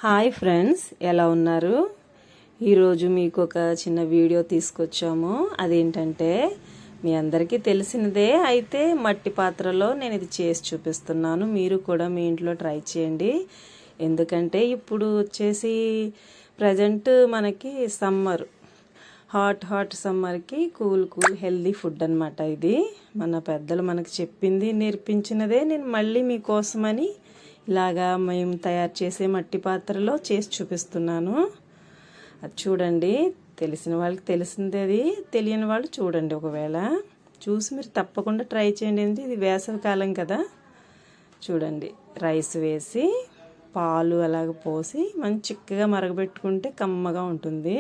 Hi friends, ఎలా ఉన్నారు? ఈరోజు మీకు ఒక చిన్న వీడియో తీసుకొచ్చాము. అదేంటంటే మీ అందరికీ తెలిసినదే, అయితే మట్టి పాత్రలో నేను ఇది చేసి చూపిస్తున్నాను. మీరు కూడా మీ ఇంట్లో ట్రై చేయండి. ఎందుకంటే ఇప్పుడు వచ్చేసి ప్రజెంట్ మనకి సమ్మర్, హాట్ సమ్మర్కి కూల్ హెల్దీ ఫుడ్ అనమాట. ఇది మన పెద్దలు మనకి చెప్పింది, నేర్పించినదే నేను మళ్ళీ మీకోసమని ఇలాగా మేము తయారు చేసే మట్టి పాత్రలో చేసి చూపిస్తున్నాను. అది చూడండి, తెలిసిన వాళ్ళకి తెలిసిందే, అది తెలియని వాళ్ళు చూడండి. ఒకవేళ చూసి మీరు తప్పకుండా ట్రై చేయండి. ఇది వేసవి కాలం కదా. చూడండి, రైస్ వేసి పాలు అలాగ పోసి మంచి చిక్కగా మరగబెట్టుకుంటే కమ్మగా ఉంటుంది.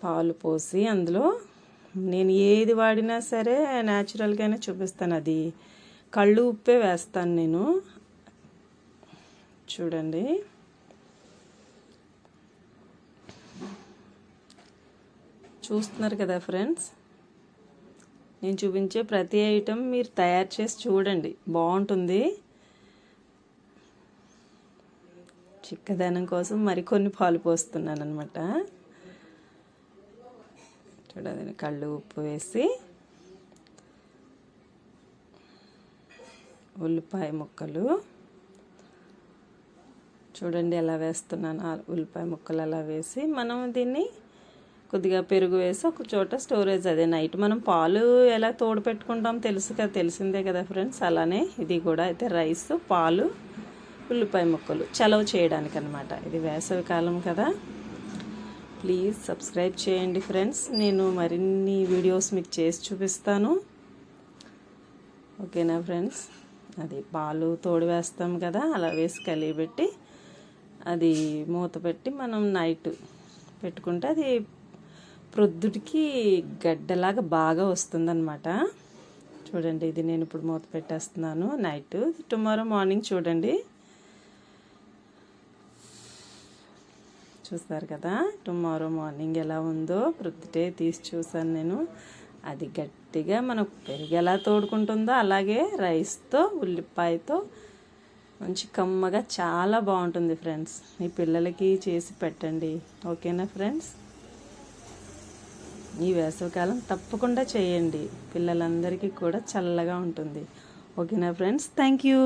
పాలు పోసి అందులో నేను ఏది వాడినా సరే న్యాచురల్గానే చూపిస్తాను. అది కళ్ళు ఉప్పే వేస్తాను నేను. చూడండి, చూస్తున్నారు కదా ఫ్రెండ్స్. నేను చూపించే ప్రతి ఐటెం మీరు తయారు చేసి చూడండి, బాగుంటుంది. చిక్కదనం కోసం మరికొన్ని పాలు పోస్తున్నాను అనమాట. చూడండి, కళ్ళు ఉప్పు వేసి ఉల్లిపాయ ముక్కలు చూడండి ఎలా వేస్తున్నాను. ఉల్లిపాయ ముక్కలు అలా వేసి మనం దీన్ని కొద్దిగా పెరుగు వేసి ఒక చోట స్టోరేజ్, అదే నైట్ మనం పాలు ఎలా తోడు పెట్టుకుంటాం తెలిసిందే కదా ఫ్రెండ్స్. అలానే ఇది కూడా అయితే రైస్, పాలు, ఉల్లిపాయ ముక్కలు చలవ చేయడానికి అనమాట. ఇది వేసవి కాలం కదా. ప్లీజ్ సబ్స్క్రైబ్ చేయండి ఫ్రెండ్స్. నేను మరిన్ని వీడియోస్ మీకు చేసి చూపిస్తాను. ఓకేనా ఫ్రెండ్స్. అది పాలు తోడు వేస్తాం కదా, అలా వేసి కలిపెట్టి అది మూత పెట్టి మనం నైట్ పెట్టుకుంటే అది ప్రొద్దుటికి గడ్డలాగా బాగా వస్తుందన్నమాట. చూడండి, ఇది నేను ఇప్పుడు మూత పెట్టేస్తున్నాను. నైట్ టుమారో మార్నింగ్ చూడండి. చూస్తారు కదా టుమారో మార్నింగ్ ఎలా ఉందో. ప్రొద్దుటే తీసి చూసాను నేను. అది గట్టిగా మనకు పెరుగు ఎలా తోడుకుంటుందో అలాగే రైస్తో ఉల్లిపాయతో మంచి కమ్మగా చాలా బాగుంటుంది ఫ్రెండ్స్. మీ పిల్లలకి చేసి పెట్టండి. ఓకేనా ఫ్రెండ్స్. ఈ వేసవికాలం తప్పకుండా చేయండి, పిల్లలందరికీ కూడా చల్లగా ఉంటుంది. ఓకేనా ఫ్రెండ్స్. Thank you.